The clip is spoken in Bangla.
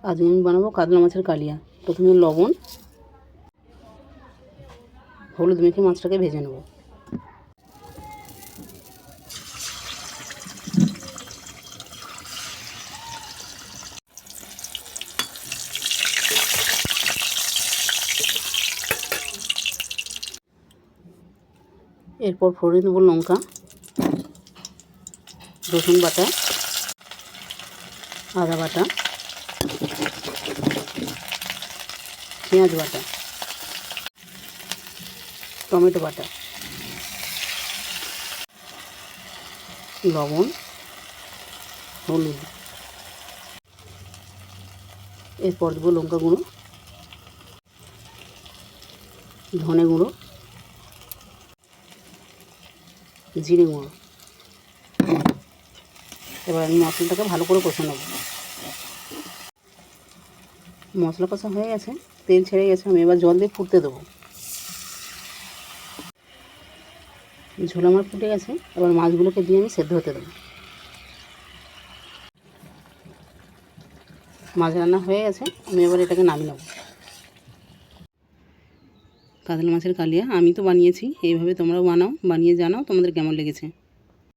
আজকে আমি বানাবো কাতলা মাছের কালিয়া। প্রথমে লবণ হলুদ মেখে মাছটাকে ভেজে নেব। এরপর ফোড়নে দেবো লঙ্কা, রসুন বাটা, আদা বাটা, পেঁয়াজ বাটা, টমেটো বাটা, লবণ, হলুদ। এরপর দেবো লঙ্কা গুঁড়ো, ধনে গুঁড়ো, জিরে গুঁড়ো। এবার আমি মশলাটাকে ভালো করে কষে নেব। মশলা কষা হয়ে গেছে, তেল ছেড়ে গেছে, আমি এবার জল দিয়ে ফুটতে দেবো। ঝোল আমার ফুটে গেছে, এবার মাছগুলোকে দিয়ে আমি সেদ্ধ হতে দেবো। মাছ রান্না হয়ে গেছে, আমি এবার এটাকে নামিয়ে নেব। কাতলা মাছের কালিয়া আমি তো বানিয়েছি, এইভাবে তোমরাও বানাও, বানিয়ে জানাও তোমাদের কেমন লেগেছে।